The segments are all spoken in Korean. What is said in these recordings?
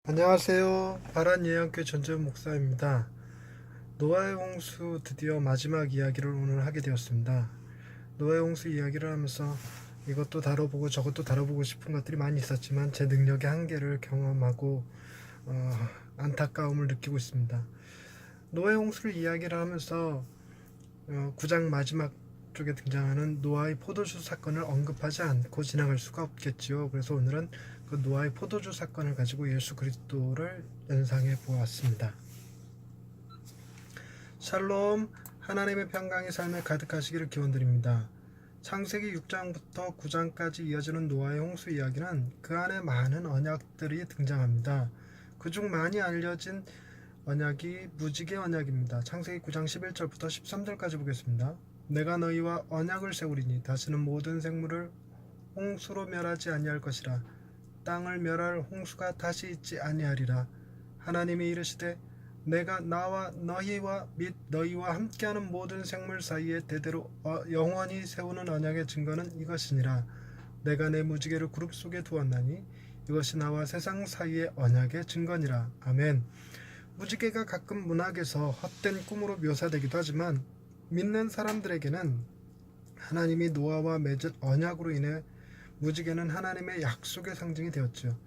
안녕하세요. 바란예언교회 전재훈 목사입니다. 노아의 홍수 드디어 마지막 이야기를 오늘 하게 되었습니다. 노아의 홍수 이야기를 하면서 이것도 다뤄보고 저것도 다뤄보고 싶은 것들이 많이 있었지만 제 능력의 한계를 경험하고 안타까움을 느끼고 있습니다. 노아의 홍수를 이야기를 하면서 9장 마지막 쪽에 등장하는 노아의 포도주 사건을 언급하지 않고 지나갈 수가 없겠지요. 그래서 오늘은 그 노아의 포도주 사건을 가지고 예수 그리스도를 연상해 보았습니다. 샬롬, 하나님의 평강의 삶에 가득하시기를 기원드립니다. 창세기 6장부터 9장까지 이어지는 노아의 홍수 이야기는 그 안에 많은 언약들이 등장합니다. 그중 많이 알려진 언약이 무지개 언약입니다. 창세기 9장 11절부터 13절까지 보겠습니다. 내가 너희와 언약을 세우리니 다시는 모든 생물을 홍수로 멸하지 아니할 것이라. 땅을 멸할 홍수가 다시 있지 아니하리라. 하나님이 이르시되 내가 나와 너희와 및 너희와 함께하는 모든 생물 사이에 대대로 영원히 세우는 언약의 증거는 이것이니라. 내가 내 무지개를 구름 속에 두었나니 이것이 나와 세상 사이의 언약의 증거니라. 아멘. 무지개가 가끔 문학에서 헛된 꿈으로 묘사되기도 하지만 믿는 사람들에게는 하나님이 노아와 맺은 언약으로 인해 무지개는 하나님의 약속의 상징이 되었죠.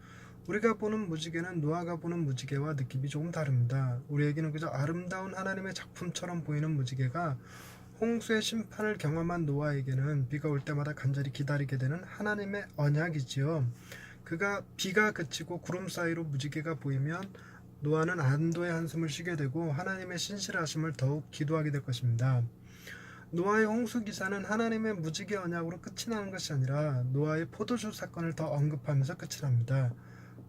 우리가 보는 무지개는 노아가 보는 무지개와 느낌이 조금 다릅니다. 우리에게는 그저 아름다운 하나님의 작품처럼 보이는 무지개가 홍수의 심판을 경험한 노아에게는 비가 올 때마다 간절히 기다리게 되는 하나님의 언약이지요. 비가 그치고 구름 사이로 무지개가 보이면 노아는 안도의 한숨을 쉬게 되고 하나님의 신실하심을 더욱 기도하게 될 것입니다. 노아의 홍수 기사는 하나님의 무지개 언약으로 끝이 나는 것이 아니라 노아의 포도주 사건을 더 언급하면서 끝이 납니다.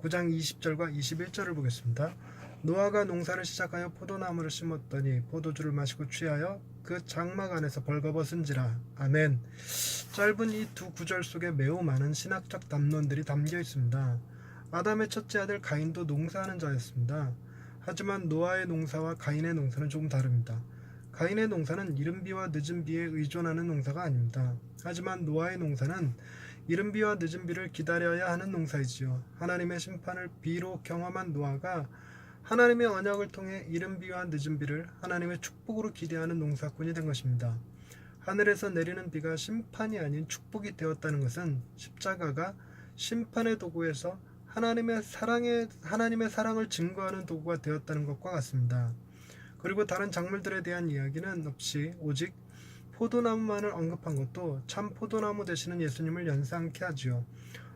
9장 20절과 21절을 보겠습니다. 노아가 농사를 시작하여 포도나무를 심었더니 포도주를 마시고 취하여 그 장막 안에서 벌거벗은지라. 아멘. 짧은 이 두 구절 속에 매우 많은 신학적 담론들이 담겨 있습니다. 아담의 첫째 아들 가인도 농사하는 자였습니다. 하지만 노아의 농사와 가인의 농사는 조금 다릅니다. 가인의 농사는 이른 비와 늦은 비에 의존하는 농사가 아닙니다. 하지만 노아의 농사는 이른 비와 늦은 비를 기다려야 하는 농사이지요. 하나님의 심판을 비로 경험한 노아가 하나님의 언약을 통해 이른 비와 늦은 비를 하나님의 축복으로 기대하는 농사꾼이 된 것입니다. 하늘에서 내리는 비가 심판이 아닌 축복이 되었다는 것은 십자가가 심판의 도구에서 하나님의 사랑을 증거하는 도구가 되었다는 것과 같습니다. 그리고 다른 작물들에 대한 이야기는 없이 오직 포도나무만을 언급한 것도 참 포도나무 되시는 예수님을 연상케 하지요.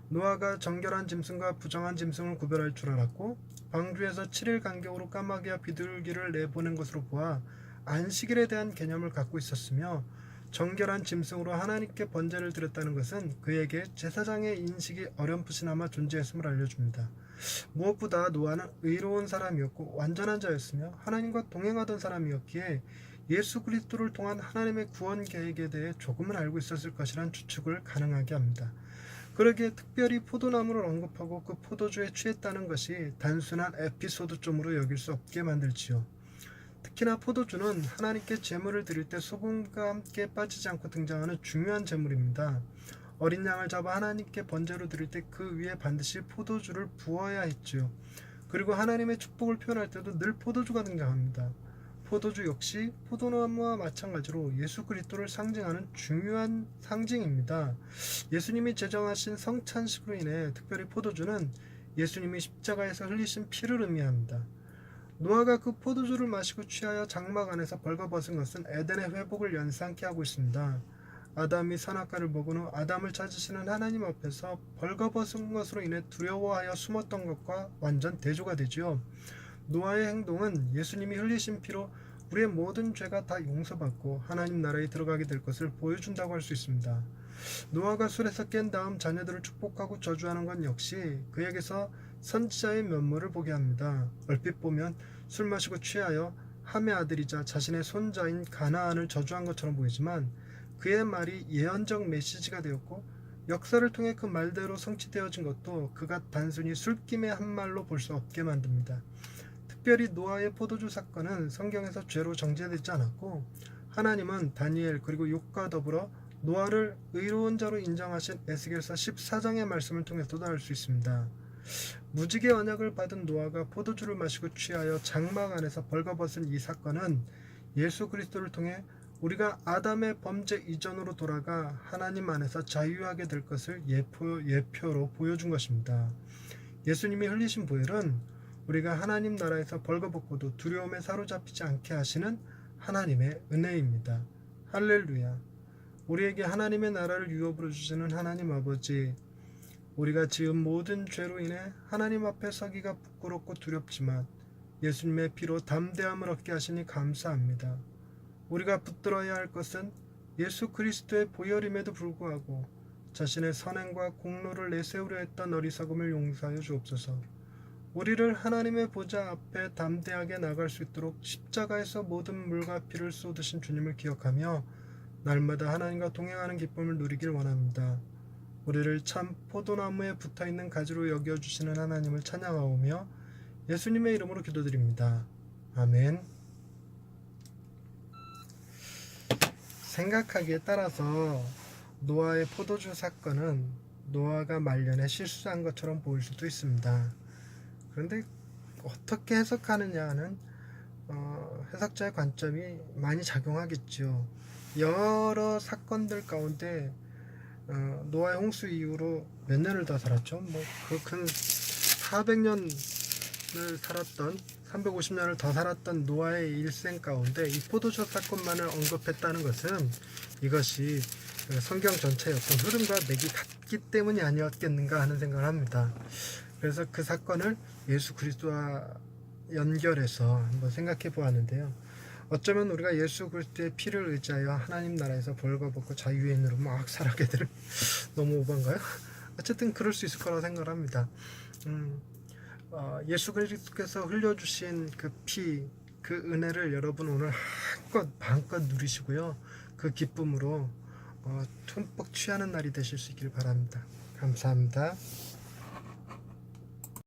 노아가 정결한 짐승과 부정한 짐승을 구별할 줄 알았고 방주에서 7일 간격으로 까마귀와 비둘기를 내보낸 것으로 보아 안식일에 대한 개념을 갖고 있었으며 정결한 짐승으로 하나님께 번제를 드렸다는 것은 그에게 제사장의 인식이 어렴풋이나마 존재했음을 알려줍니다. 무엇보다 노아는 의로운 사람이었고 완전한 자였으며 하나님과 동행하던 사람이었기에 예수 그리스도를 통한 하나님의 구원 계획에 대해 조금은 알고 있었을 것이란 추측을 가능하게 합니다. 그러기에 특별히 포도나무를 언급하고 그 포도주에 취했다는 것이 단순한 에피소드점으로 여길 수 없게 만들지요. 특히나 포도주는 하나님께 제물을 드릴 때 소금과 함께 빠지지 않고 등장하는 중요한 제물입니다. 어린 양을 잡아 하나님께 번제로 드릴 때 그 위에 반드시 포도주를 부어야 했지요. 그리고 하나님의 축복을 표현할 때도 늘 포도주가 등장합니다. 포도주 역시 포도나무와 마찬가지로 예수 그리스도를 상징하는 중요한 상징입니다. 예수님이 제정하신 성찬식으로 인해 특별히 포도주는 예수님이 십자가에서 흘리신 피를 의미합니다. 노아가 그 포도주를 마시고 취하여 장막 안에서 벌거벗은 것은 에덴의 회복을 연상케 하고 있습니다. 아담이 선악과를 먹은 후 아담을 찾으시는 하나님 앞에서 벌거벗은 것으로 인해 두려워하여 숨었던 것과 완전 대조가 되지요. 노아의 행동은 예수님이 흘리신 피로 우리의 모든 죄가 다 용서받고 하나님 나라에 들어가게 될 것을 보여준다고 할 수 있습니다. 노아가 술에서 깬 다음 자녀들을 축복하고 저주하는 건 역시 그에게서 선지자의 면모를 보게 합니다. 얼핏 보면 술 마시고 취하여 함의 아들이자 자신의 손자인 가나안을 저주한 것처럼 보이지만 그의 말이 예언적 메시지가 되었고 역사를 통해 그 말대로 성취되어진 것도 그가 단순히 술김의 한 말로 볼 수 없게 만듭니다. 특별히 노아의 포도주 사건은 성경에서 죄로 정죄되지 않았고 하나님은 다니엘 그리고 욥과 더불어 노아를 의로운 자로 인정하신 에스겔서 14장의 말씀을 통해서도 알 수 있습니다. 무지개 언약을 받은 노아가 포도주를 마시고 취하여 장막 안에서 벌거벗은 이 사건은 예수 그리스도를 통해 우리가 아담의 범죄 이전으로 돌아가 하나님 안에서 자유하게 될 것을 예표로 보여준 것입니다. 예수님이 흘리신 보혈은 우리가 하나님 나라에서 벌거벗고도 두려움에 사로잡히지 않게 하시는 하나님의 은혜입니다. 할렐루야. 우리에게 하나님의 나라를 유업으로 주시는 하나님 아버지, 우리가 지은 모든 죄로 인해 하나님 앞에 서기가 부끄럽고 두렵지만 예수님의 피로 담대함을 얻게 하시니 감사합니다. 우리가 붙들어야 할 것은 예수 그리스도의 보혈임에도 불구하고 자신의 선행과 공로를 내세우려 했던 어리석음을 용서하여 주옵소서. 우리를 하나님의 보좌 앞에 담대하게 나갈 수 있도록 십자가에서 모든 물과 피를 쏟으신 주님을 기억하며 날마다 하나님과 동행하는 기쁨을 누리길 원합니다. 우리를 참 포도나무에 붙어있는 가지로 여겨주시는 하나님을 찬양하오며 예수님의 이름으로 기도드립니다. 아멘. 생각하기에 따라서 노아의 포도주 사건은 노아가 말년에 실수한 것처럼 보일 수도 있습니다. 그런데 어떻게 해석하느냐는 해석자의 관점이 많이 작용하겠죠. 여러 사건들 가운데 노아의 홍수 이후로 몇 년을 더 살았죠. 그 큰 400년을 살았던 350년을 더 살았던 노아의 일생 가운데 이 포도주 사건만을 언급했다는 것은 이것이 성경 전체의 어떤 흐름과 맥이 같기 때문이 아니었겠는가 하는 생각을 합니다. 그래서 그 사건을 예수 그리스도와 연결해서 한번 생각해 보았는데요. 어쩌면 우리가 예수 그리스도의 피를 의지하여 하나님 나라에서 벌거벗고 자유인으로 막 살아게 되는 너무 오반가요? 어쨌든 그럴 수 있을 거라고 생각을 합니다. 예수 그리스도께서 흘려주신 그 피, 그 은혜를 여러분 오늘 마음껏 누리시고요. 그 기쁨으로 흠뻑 취하는 날이 되실 수 있기를 바랍니다. 감사합니다.